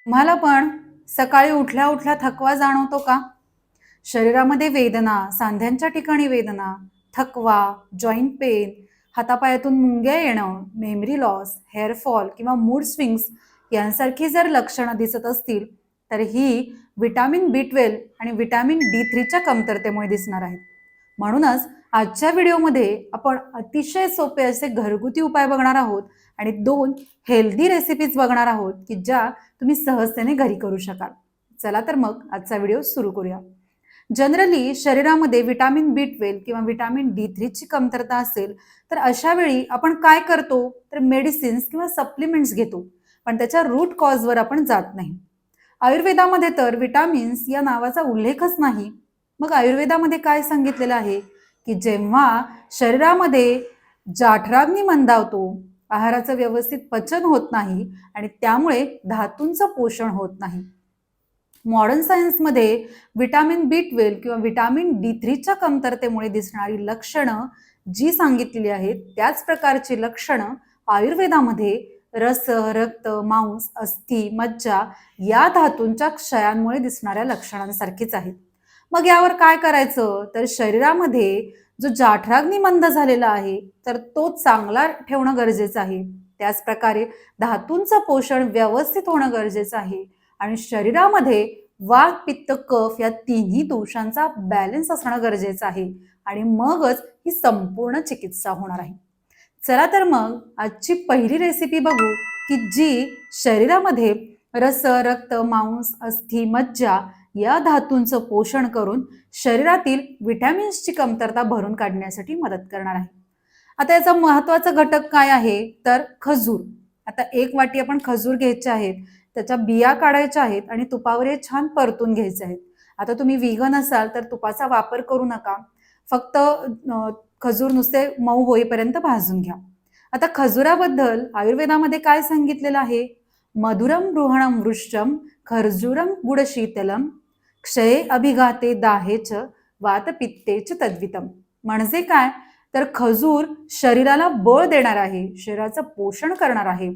तुम्हाला पण सकाळी उठल्या उठल्या थकवा जाणवतो का? शरीरामध्ये वेदना, सांध्यांच्या ठिकाणी वेदना, थकवा, जॉईंट पेन, हातापायातून मुंग्या येणं, मेमरी लॉस, हेअर फॉल किंवा मूड स्विंग्स यांसारखी जर लक्षणं दिसत असतील, तर ही व्हिटॅमिन बी 12 आणि व्हिटॅमिन D3च्या कमतरतेमुळे दिसणार आहेत. म्हणूनच आजच्या व्हिडिओमध्ये आपण अतिशय सोपे असे घरगुती उपाय बघणार आहोत आणि 2 हेल्दी रेसिपीज बघणार आहोत की ज्या तुम्ही सहजतेने घरी करू शकाल. चला तर मग आजचा व्हिडिओ सुरू करूया. जनरली शरीरामध्ये व्हिटॅमिन बी 12 किंवा व्हिटॅमिन D3ची कमतरता असेल तर अशा वेळी आपण काय करतो तर मेडिसिन्स किंवा सप्लिमेंट्स घेतो, पण त्याच्या रूट कॉजवर आपण जात नाही. आयुर्वेदामध्ये तर विटामिन्स या नावाचा उल्लेखच नाही. मग आयुर्वेदामध्ये काय सांगितलेलं आहे की जेव्हा शरीरामध्ये जाठराग्नी मंदावतो, आहाराचं व्यवस्थित पचन होत नाही आणि त्यामुळे धातूंचं पोषण होत नाही. मॉडर्न सायन्समध्ये व्हिटॅमिन बी 12 किंवा व्हिटॅमिन D3च्या कमतरतेमुळे दिसणारी लक्षणं जी सांगितलेली आहेत त्याच प्रकारची लक्षणं आयुर्वेदामध्ये रस, रक्त, मांस, अस्थी, मज्जा या धातूंच्या क्षयांमुळे दिसणाऱ्या लक्षणांसारखीच आहेत. मग यावर काय करायचं तर शरीरामध्ये जो जाठराग्नी मंद झालेला आहे तर तो चांगला ठेवणं गरजेचं आहे. त्याच प्रकारे धातूंचं पोषण व्यवस्थित होणं गरजेचं आहे आणि शरीरामध्ये वात, पित्त, कफ या तिन्ही दोषांचा बॅलन्स असणं गरजेचं आहे आणि मगच ही संपूर्ण चिकित्सा होणार आहे. चला तर मग आजची पहिली रेसिपी बघू की जी शरीरामध्ये रस, रक्त, मांस, अस्थी, मज्जा या धातूंचं पोषण करून शरीरातील व्हिटॅमिन्सची कमतरता भरून काढण्यासाठी मदत करणार आहे. आता याचा महत्वाचा घटक काय आहे तर खजूर. आता 1 वाटी आपण खजूर घ्यायचे आहेत, त्याच्या बिया काढायच्या आहेत आणि तुपावर हे छान परतून घ्यायचे आहेत. आता तुम्ही व्हीगन असाल तर तुपाचा वापर करू नका. फक्त खजूर नुसते मऊ होईपर्यंत भाजून घ्या. आता खजुराबद्दल आयुर्वेदामध्ये काय सांगितलेलं आहे? मधुरम बृहणम वृष्टम खर्जूरम गुडशीतलम क्षये अभिघाते दाहेच वातपित्तेच तद्वितम. म्हणजे काय तर खजूर शरीराला बळ देणार आहे, शरीराचं पोषण करणार आहे,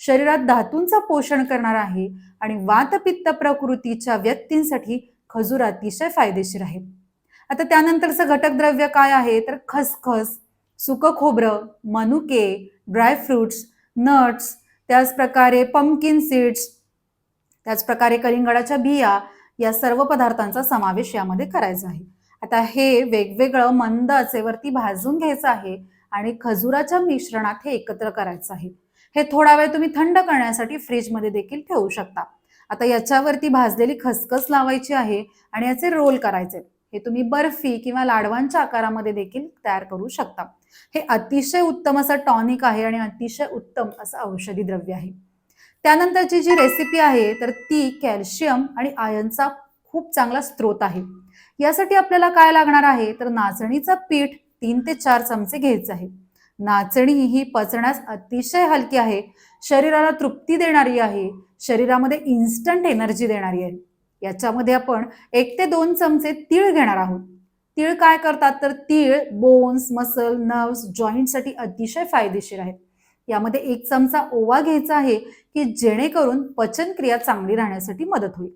शरीरात धातूंचं पोषण करणार आहे आणि वातपित्त प्रकृतीच्या व्यक्तींसाठी खजूर अतिशय फायदेशीर आहे. आता त्यानंतरचं घटक द्रव्य काय आहे तर खसखस, सुकं खोबरं, मनुके, ड्रायफ्रुट्स, नट्स, त्याच प्रकारे पंपकिन सीड्स, त्याच प्रकारे कलिंगडाच्या बिया या सर्व पदार्थांचा समावेश यामध्ये करायचा आहे. आता हे वेगवेगळं मंद आचेवरती भाजून घ्यायचं आहे आणि खजुराच्या मिश्रणात हे एकत्र करायचं आहे. हे थोडा वेळ तुम्ही थंड करण्यासाठी फ्रीजमध्ये देखील ठेवू शकता. आता याच्यावरती भाजलेली खसखस लावायची आहे आणि याचे रोल करायचे. हे तुम्ही बर्फी किंवा लाडवांच्या आकारामध्ये देखील तयार करू शकता. हे अतिशय उत्तम असं टॉनिक आहे आणि अतिशय उत्तम असं औषधी द्रव्य आहे. त्यानंतरची जी रेसिपी आहे तर ती कॅल्शियम आणि आयर्नचा खूप चांगला स्रोत आहे. यासाठी आपल्याला काय लागणार आहे तर नाचणीचं पीठ 3 ते 4 चमचे घ्यायचं आहे. नाचणी ही पचण्यास अतिशय हलकी आहे, शरीराला तृप्ती देणारी आहे, शरीरामध्ये इन्स्टंट एनर्जी देणारी आहे. याच्यामध्ये आपण 1 ते 2 चमचे तीळ घेणार आहोत. तीळ काय करतात तर तीळ बोन्स, मसल, नर्व्स, जॉईंटसाठी अतिशय फायदेशीर आहेत. यामध्ये 1 चमचा ओवा घ्यायचा आहे की जेणेकरून पचनक्रिया चांगली राहण्यासाठी मदत होईल.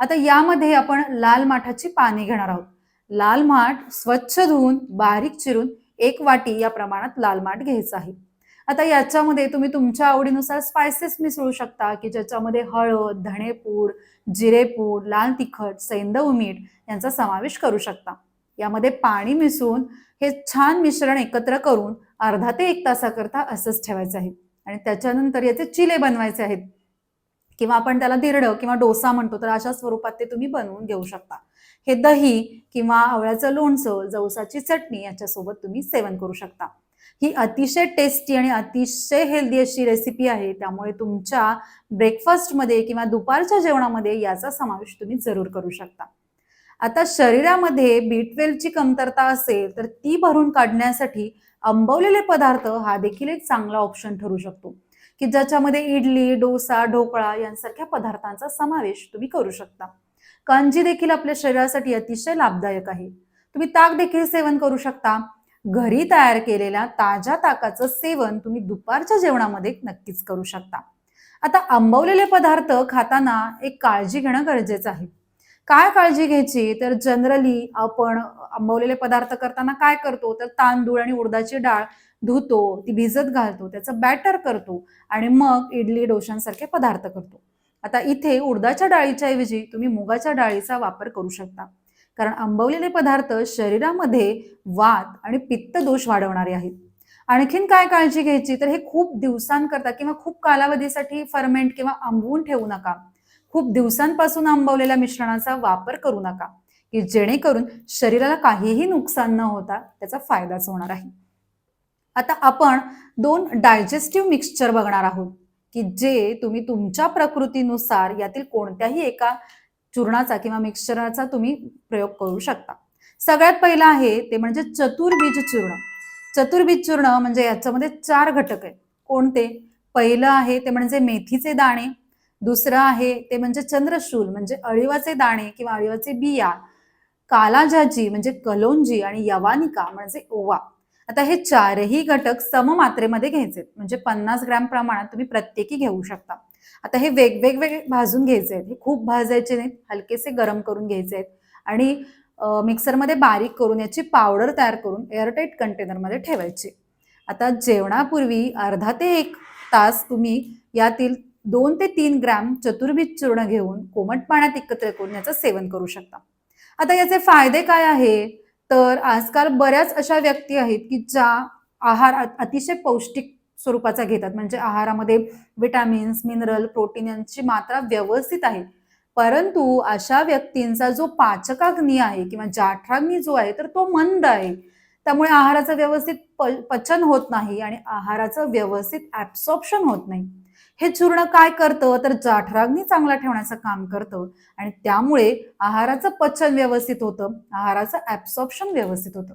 आता यामध्ये आपण लाल माठाची पाने घेणार आहोत. लाल माठ स्वच्छ धुवून बारीक चिरून 1 वाटी या प्रमाणात लाल माठ घ्यायचा आहे. आता याच्यामध्ये तुम्ही तुमच्या आवडीनुसार स्पायसेस मिसळू शकता की ज्याच्यामध्ये हळद, धणेपूड, जिरेपूड, लाल तिखट, सैंधव मीठ यांचा समावेश करू शकता. यामध्ये पाणी मिसळून हे छान मिश्रण एकत्र करून अर्धा ते 1 तासाकरता असंच ठेवायचं आहे आणि त्याच्यानंतर याचे चिले बनवायचे आहेत किंवा आपण त्याला धिरडं किंवा डोसा म्हणतो तर अशा स्वरूपात ते तुम्ही बनवून घेऊ शकता. हे दही किंवा आवळ्याचं लोणचं, जवसाची चटणी याच्यासोबत तुम्ही सेवन करू शकता. ही अतिशय टेस्टी आणि अतिशय हेल्दी अशी रेसिपी आहे, त्यामुळे तुमच्या ब्रेकफास्टमध्ये किंवा दुपारच्या जेवणामध्ये याचा समावेश तुम्ही जरूर करू शकता. आता शरीरामध्ये B12ची कमतरता असेल तर ती भरून काढण्यासाठी आंबवलेले पदार्थ हा देखील एक चांगला ऑप्शन ठरू शकतो की ज्याच्यामध्ये इडली, डोसा, ढोकळा यांसारख्या पदार्थांचा समावेश तुम्ही करू शकता. कंजी देखील आपल्या शरीरासाठी अतिशय लाभदायक आहे. तुम्ही ताक देखील सेवन करू शकता. घरी तयार केलेल्या ताज्या ताकाचं सेवन तुम्ही दुपारच्या जेवणामध्ये नक्कीच करू शकता. आता आंबवलेले पदार्थ खाताना एक काळजी घेणं गरजेचं आहे. काय काळजी घ्यायची? तर जनरली आपण आंबवलेले पदार्थ करताना काय करतो? तर तांदूळ आणि उडदाची डाळ धुतो, ती भिजत घालतो, त्याचं बॅटर करतो आणि मग इडली, डोशांसारखे पदार्थ करतो. आता इथे उडदाच्या डाळीच्या ऐवजी तुम्ही मुगाच्या डाळीचा वापर करू शकता. कारण आंबवलेले पदार्थ शरीरामध्ये वात आणि पित्त दोष वाढवणारे आहेत. आणखीन काय काळजी घ्यायची? तर हे खूप दिवसांकरता किंवा खूप कालावधीसाठी फर्मेंट किंवा आंबवून ठेवू नका. खूप दिवसांपासून आंबवलेल्या मिश्रणाचा वापर करू नका, की जेणेकरून शरीराला काहीही नुकसान न होता त्याचा फायदाच होणार आहे. आता आपण 2 डायजेस्टिव्ह मिक्सचर बघणार आहोत, की जे तुम्ही तुमच्या प्रकृतीनुसार यातील कोणत्याही एका चूर्णाचा किंवा मिक्सचराचा तुम्ही प्रयोग करू शकता. सगळ्यात पहिलं आहे ते म्हणजे चतुर्बीज चूर्ण. चतुर्बीज चूर्ण म्हणजे याच्यामध्ये 4 घटक आहेत. कोणते? पहिलं आहे ते म्हणजे मेथीचे दाणे, दुसरं आहे ते म्हणजे चंद्रशूल म्हणजे अळीवाचे दाणे किंवा अळीवाचे बिया, कालाजाजी म्हणजे कलोंजी आणि यवानिका म्हणजे ओवा. आता हे 4ही घटक सममात्रेमध्ये घ्यायचे म्हणजे 50 ग्रॅम प्रमाणात तुम्ही प्रत्येकी घेऊ शकता. आता हे वेगवेगळे भाजून घ्यायचे आहेत. हे खूप भाजायचे नाहीत, हलकेसे गरम करून घ्यायचे आहेत आणि मिक्सरमध्ये बारीक करून याची पावडर तयार करून एअरटाईट कंटेनरमध्ये ठेवायची. आता जेवणापूर्वी अर्धा ते 1 तास तुम्ही यातील 2 ते 3 ग्रॅम चतुर्बीज चूर्ण घेऊन कोमट पाण्यात एकत्र करून याचं सेवन करू शकता. आता याचे फायदे काय आहे? तर आजकाल बऱ्याच अशा व्यक्ती आहेत की ज्या आहार अतिशय पौष्टिक स्वरूपाचा घेतात. म्हणजे आहारामध्ये विटॅमिन्स, मिनरल, प्रोटीन यांची मात्रा व्यवस्थित आहे. परंतु अशा व्यक्तींचा जो पाचकाग्नी आहे किंवा जाठराग्नी जो आहे तर तो मंद आहे. त्यामुळे आहाराचं व्यवस्थित पचन होत नाही आणि आहाराचं व्यवस्थित ॲब्सॉर्प्शन होत नाही. हे चूर्ण काय करतं? तर जाठराग्नी चांगला ठेवण्याचं काम करतं आणि त्यामुळे आहाराचं पचन व्यवस्थित होतं, आहाराचं ॲब्सॉर्प्शन व्यवस्थित होतं.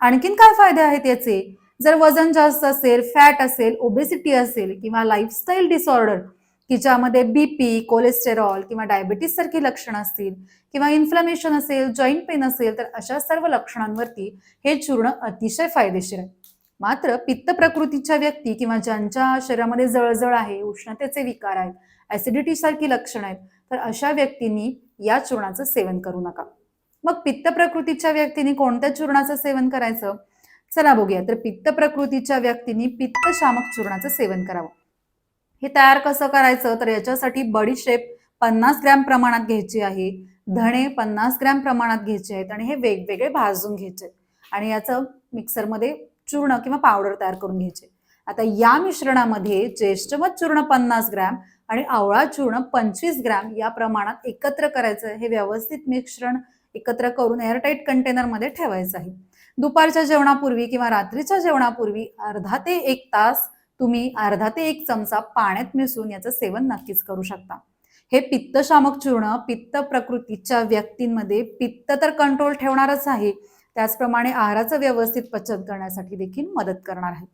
आणखीन काय फायदे आहेत याचे? जर वजन जास्त असेल, फॅट असेल, ओबेसिटी असेल किंवा लाईफस्टाईल डिसऑर्डर की ज्यामध्ये बीपी, कोलेस्टेरॉल किंवा डायबिटीस सारखी लक्षणं असतील किंवा इन्फ्लमेशन असेल, जॉईंट पेन असेल, तर अशा सर्व लक्षणांवरती हे चूर्ण अतिशय फायदेशीर आहे. मात्र पित्त प्रकृतीच्या व्यक्ती किंवा ज्यांच्या शरीरामध्ये जळजळ आहे, उष्णतेचे विकार आहेत, ऍसिडिटी सारखी लक्षणं आहेत, तर अशा व्यक्तींनी या चूर्णाचं सेवन करू नका. मग पित्त प्रकृतीच्या व्यक्तींनी कोणत्या चूर्णाचं सेवन करायचं? चला बघूया. तर पित्त प्रकृतीच्या व्यक्तींनी पित्तशामक चूर्णाचं सेवन करावं. हे तयार कसं करायचं? तर याच्यासाठी बडीशेप 50 ग्रॅम प्रमाणात घ्यायची आहे, धणे 50 ग्रॅम प्रमाणात घ्यायचे आहेत आणि हे वेगवेगळे भाजून घ्यायचे आणि याचं मिक्सरमध्ये चूर्ण किंवा पावडर तयार करून घ्यायचे. आता या मिश्रणामध्ये ज्येष्ठमध चूर्ण 50 ग्रॅम आणि आवळा चूर्ण 25 ग्रॅम या प्रमाणात एकत्र करायचं. हे व्यवस्थित मिश्रण एकत्र करून एअरटाईट कंटेनरमध्ये ठेवायचं आहे. दुपारच्या जेवणापूर्वी किंवा रात्रीच्या जेवणापूर्वी अर्धा ते 1 तास तुम्ही अर्धा ते 1 चमचा पाण्यात मिसळून याचं सेवन नक्कीच करू शकता. हे पित्तशामक चूर्ण पित्त प्रकृतीच्या व्यक्तींमध्ये पित्त तर कंट्रोल ठेवणारच आहे, त्याचप्रमाणे आहाराचं व्यवस्थित पचन करण्यासाठी देखील मदत करणार आहे.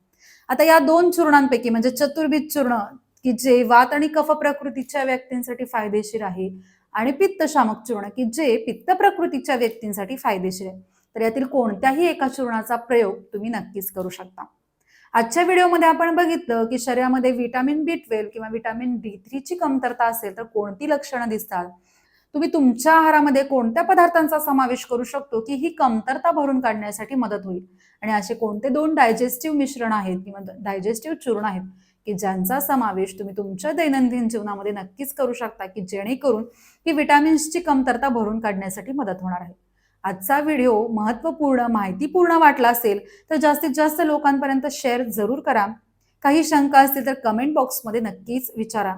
आता या 2 चूर्णांपैकी म्हणजे चतुर्बीज चूर्ण की जे वात आणि कफ प्रकृतीच्या व्यक्तींसाठी फायदेशीर आहे आणि पित्तशामक चूर्ण की जे पित्त प्रकृतीच्या व्यक्तींसाठी फायदेशीर आहे, तर यातील कोणत्याही एका चूर्णाचा प्रयोग तुम्ही नक्कीच करू शकता. आजच्या व्हिडिओमध्ये आपण बघितलं की शरीरामध्ये व्हिटॅमिन B12 किंवा व्हिटॅमिन D3 ची कमतरता असेल तर कोणती लक्षणं दिसतात, तुम्ही तुमच्या आहारामध्ये कोणत्या पदार्थांचा समावेश करू शकतो की ही कमतरता भरून काढण्यासाठी मदत होईल आणि असे कोणते 2 डायजेस्टिव्ह मिश्रण आहेत किंवा डायजेस्टिव्ह चूर्ण आहेत की ज्यांचा समावेश तुम्ही तुमच्या दैनंदिन जीवनामध्ये नक्कीच करू शकता की जेणेकरून ही व्हिटॅमिन्सची कमतरता भरून काढण्यासाठी मदत होणार आहे. आजचा व्हिडिओ महत्त्वपूर्ण, माहितीपूर्ण वाटला असेल तर जास्तीत जास्त लोकांपर्यंत शेअर जरूर करा. काही शंका असतील तर कमेंट बॉक्समध्ये नक्कीच विचारा.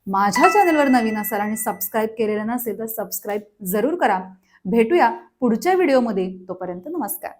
माझ्या चॅनलवर नवीन असाल आणि सबस्क्राईब केलेलं नसेल तर सबस्क्राईब जरूर करा. भेटूया पुढच्या व्हिडिओमध्ये. तोपर्यंत नमस्कार.